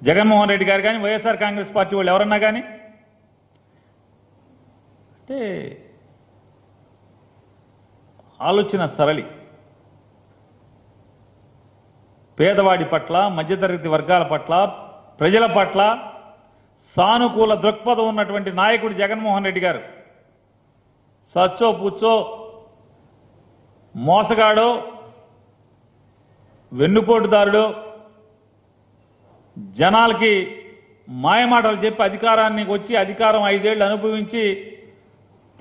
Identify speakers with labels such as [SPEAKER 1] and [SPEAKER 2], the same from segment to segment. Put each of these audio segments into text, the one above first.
[SPEAKER 1] జగన్మోహన్ రెడ్డి గారు కానీ వైఎస్ఆర్ కాంగ్రెస్ పార్టీ వాళ్ళు ఎవరన్నా కానీ అంటే ఆలోచన సరళి. పేదవాడి పట్ల, మధ్యతరగతి వర్గాల పట్ల, ప్రజల పట్ల సానుకూల దృక్పథం ఉన్నటువంటి నాయకుడు జగన్మోహన్ రెడ్డి గారు. సచ్చో పుచ్చో మోసగాడో వెన్నుపోటుదారుడు జనాలకి మాయమాటలు చెప్పి అధికారాన్ని వచ్చి అధికారం 5 ఏళ్ళు అనుభవించి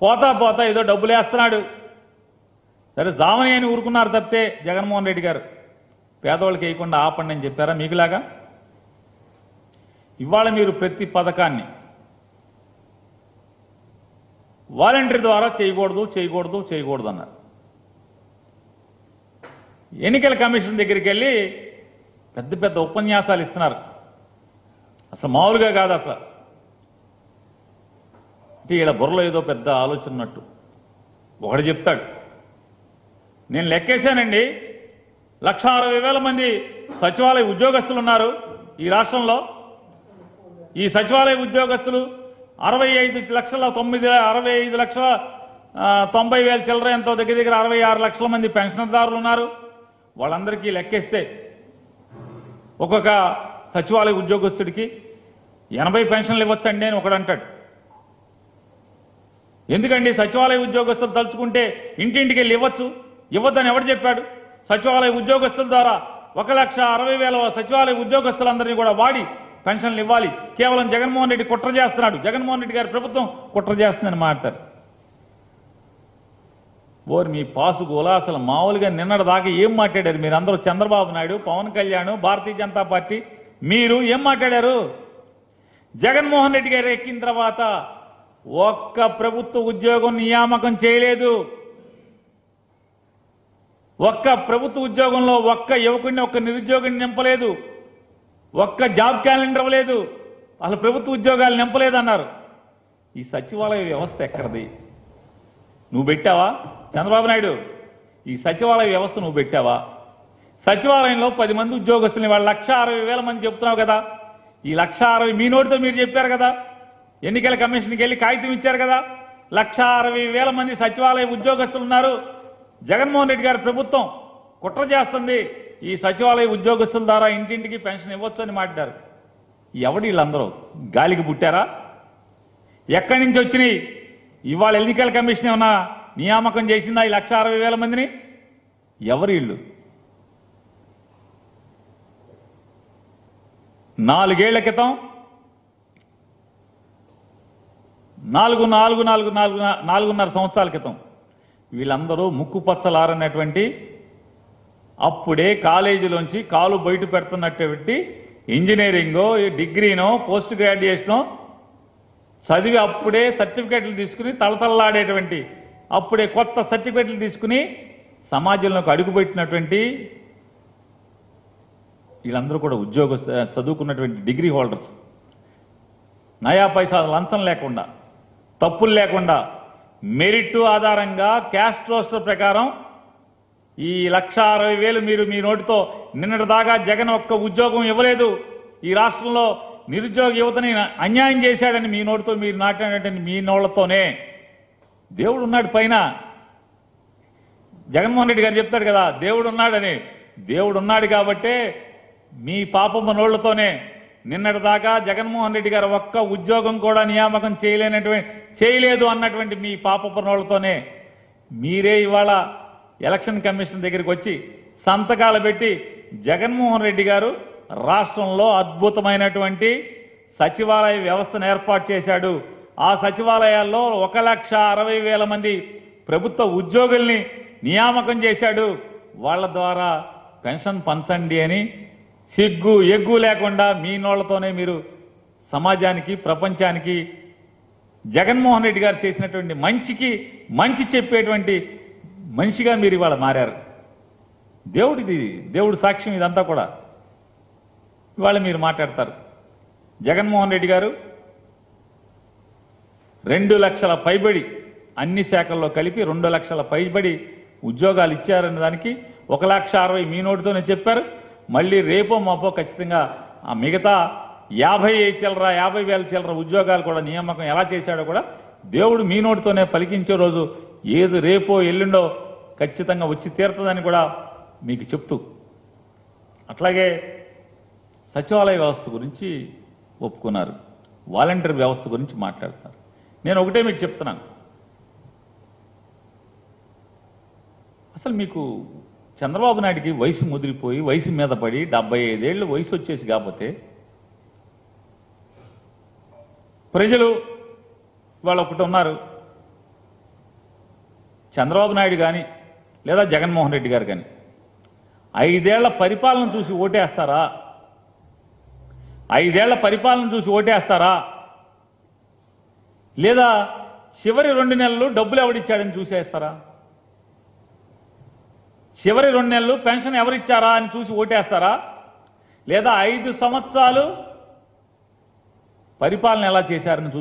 [SPEAKER 1] పోతా పోతా ఏదో డబ్బులేస్తున్నాడు. సరే జామని అని ఊరుకున్నారు తప్పితే జగన్మోహన్ రెడ్డి గారు పేదవాళ్ళకి వేయకుండా ఆపండి అని చెప్పారా మీకులాగా? ఇవాళ మీరు ప్రతి పథకాన్ని వాలంటీర్ ద్వారా చేయకూడదు అన్నారు. ఎన్నికల కమిషన్ దగ్గరికి వెళ్ళి పెద్ద పెద్ద ఉపన్యాసాలు ఇస్తున్నారు. అసలు మామూలుగా కాదు. అసలు అంటే ఇలా బుర్రలో ఏదో పెద్ద ఆలోచన ఉన్నట్టు ఒకడు చెప్తాడు. నేను లెక్కేశానండి, 1,60,000 మంది సచివాలయ ఉద్యోగస్తులు ఉన్నారు ఈ రాష్ట్రంలో. ఈ సచివాలయ ఉద్యోగస్తులు 65,90,000 చిల్లర ఎంతో దగ్గర 66 లక్షల మంది పెన్షన్దారులు ఉన్నారు. వాళ్ళందరికీ లెక్కేస్తే ఒక్కొక్క సచివాలయ ఉద్యోగస్తుడికి 80 పెన్షన్లు ఇవ్వచ్చండి అని ఒకడు అంటాడు. ఎందుకండి సచివాలయ ఉద్యోగస్తులు తలుచుకుంటే ఇంటింటికి వెళ్ళి ఇవ్వద్దని ఎవడు చెప్పాడు? సచివాలయ ఉద్యోగస్తుల ద్వారా 1,60,000 సచివాలయ ఉద్యోగస్తులందరినీ కూడా వాడి పెన్షన్లు ఇవ్వాలి. కేవలం జగన్మోహన్ రెడ్డి కుట్ర చేస్తున్నాడు, జగన్మోహన్ రెడ్డి గారి ప్రభుత్వం కుట్ర చేస్తుందని మాట్లాడతారు. ఓరి మీ పాసుగోలా అసలు మామూలుగా నిన్నటి దాకా ఏం మాట్లాడారు మీరు అందరూ? చంద్రబాబు నాయుడు, పవన్ కళ్యాణ్, భారతీయ జనతా పార్టీ మీరు ఏం మాట్లాడారు? జగన్మోహన్ రెడ్డి గారు ఎక్కిన తర్వాత ఒక్క ప్రభుత్వ ఉద్యోగం నియామకం చేయలేదు. ఒక్క ప్రభుత్వ ఉద్యోగంలో ఒక్క యువకుడిని, ఒక్క నిరుద్యోగిని నింపలేదు. ఒక్క జాబ్ క్యాలెండర్ ఇవ్వలేదు. అసలు ప్రభుత్వ ఉద్యోగాలు నింపలేదు అన్నారు. ఈ సచివాలయ వ్యవస్థ ఎక్కడిది? నువ్వు పెట్టావా చంద్రబాబు నాయుడు? ఈ సచివాలయ వ్యవస్థ నువ్వు పెట్టావా? సచివాలయంలో 10 మంది ఉద్యోగస్తుల్ని వాళ్ళు 1,60,000 మంది చెప్తున్నావు కదా. ఈ 1,60,000 మీ నోటితో మీరు చెప్పారు కదా. ఎన్నికల కమిషన్కి వెళ్ళి కాగితం ఇచ్చారు కదా. 1,60,000 మంది సచివాలయ ఉద్యోగస్తులు ఉన్నారు. జగన్మోహన్ రెడ్డి గారి ప్రభుత్వం కుట్ర చేస్తుంది. ఈ సచివాలయ ఉద్యోగస్తుల ద్వారా ఇంటింటికి పెన్షన్ ఇవ్వచ్చు అని మాట్లాడారు. ఎవడు వీళ్ళందరూ? గాలికి పుట్టారా? ఎక్కడి నుంచి వచ్చినాయి? ఇవాళ ఎన్నికల కమిషన్ ఏమన్నా నియామకం చేసిందా ఈ 1,60,000 మందిని? ఎవరు వీళ్ళు? 4 ఏళ్ల క్రితం 4.5 సంవత్సరాల క్రితం వీళ్ళందరూ ముక్కుపచ్చలారన్నటువంటి, అప్పుడే కాలేజీలోంచి కాలు బయట పెడుతున్నటువంటి ఇంజనీరింగో, డిగ్రీనో, పోస్ట్ గ్రాడ్యుయేషనో చదివి అప్పుడే సర్టిఫికెట్లు తీసుకుని తలతల్లాడేటువంటి, అప్పుడే కొత్త సర్టిఫికెట్లు తీసుకుని సమాజంలోకి అడుగుపెట్టినటువంటి వీళ్ళందరూ కూడా చదువుకున్నటువంటి డిగ్రీ హోల్డర్స్. నయా పైసా లంచం లేకుండా, తప్పులు లేకుండా, మెరిట్ ఆధారంగా క్యాస్ట్ రోస్టర్ ప్రకారం ఈ 1,60,000 మీరు మీ నోటితో నిన్నటి దాకా జగన్ ఒక్క ఉద్యోగం ఇవ్వలేదు, ఈ రాష్ట్రంలో నిరుద్యోగ యువతని అన్యాయం చేశాడని మీ నోటితో మీరు నాటినటువంటి మీ నోళ్లతోనే. దేవుడు ఉన్నాడు పైన. జగన్మోహన్ రెడ్డి గారు చెప్తాడు కదా దేవుడు ఉన్నాడని. దేవుడు ఉన్నాడు కాబట్టే మీ పాపమ్మ నోళ్లతోనే నిన్నటి దాకా జగన్మోహన్ రెడ్డి గారు ఒక్క ఉద్యోగం కూడా నియామకం చేయలేదు అన్నటువంటి మీ పాపమ్మ నోళ్లతోనే మీరే ఇవాళ ఎలక్షన్ కమిషన్ దగ్గరికి వచ్చి సంతకాలు పెట్టి జగన్మోహన్ రెడ్డి గారు రాష్ట్రంలో అద్భుతమైనటువంటి సచివాలయ వ్యవస్థను ఏర్పాటు చేశాడు. ఆ సచివాలయాల్లో 1,60,000 మంది ప్రభుత్వ ఉద్యోగుల్ని నియామకం చేశాడు. వాళ్ళ ద్వారా పెన్షన్ పంచండి అని సిగ్గు ఎగ్గు లేకుండా మీ నోళ్లతోనే మీరు సమాజానికి, ప్రపంచానికి జగన్మోహన్ రెడ్డి గారు చేసినటువంటి మంచికి మంచి చెప్పేటువంటి మనిషిగా మీరు ఇవాళ మారారు. దేవుడి సాక్ష్యం ఇదంతా కూడా. ఇవాళ మీరు మాట్లాడతారు. జగన్మోహన్ రెడ్డి గారు 2 లక్షల పైబడి అన్ని శాఖల్లో కలిపి 2 లక్షల పైబడి ఉద్యోగాలు ఇచ్చారన్న దానికి 1,60,000 మీ నోటితోనే చెప్పారు. మళ్ళీ రేపో మాపో ఖచ్చితంగా ఆ మిగతా 50,000 చిల్లర ఉద్యోగాలు కూడా నియామకం ఎలా చేశాడో కూడా దేవుడు మీ నోటితోనే పలికించే రోజు ఏది రేపో ఎల్లుండో ఖచ్చితంగా వచ్చి తీరుతుందని కూడా మీకు చెప్తూ, అట్లాగే సచివాలయ వ్యవస్థ గురించి ఒప్పుకున్నారు, వాలంటీర్ వ్యవస్థ గురించి మాట్లాడుతున్నారు. నేను ఒకటే మీకు చెప్తున్నాను, అసలు మీకు చంద్రబాబు నాయుడికి వయసు ముదిరిపోయి వయసు మీద పడి 75 ఏళ్ళు వయసు వచ్చేసి కాకపోతే ప్రజలు వాళ్ళు ఒకటి ఉన్నారు, చంద్రబాబు నాయుడు కానీ లేదా జగన్మోహన్ రెడ్డి గారు కానీ 5 ఏళ్ల పరిపాలన చూసి ఓటేస్తారా? 5 ఏళ్ల పరిపాలన చూసి ఓటేస్తారా? లేదా చివరి 2 నెలలు డబ్బులు ఎవడిచ్చాడని చూసేస్తారా? చివరి 2 నెలలు పెన్షన్ ఎవరిచ్చారా అని చూసి ఓటేస్తారా? లేదా 5 సంవత్సరాలు పరిపాలన ఎలా చేశారని చూసి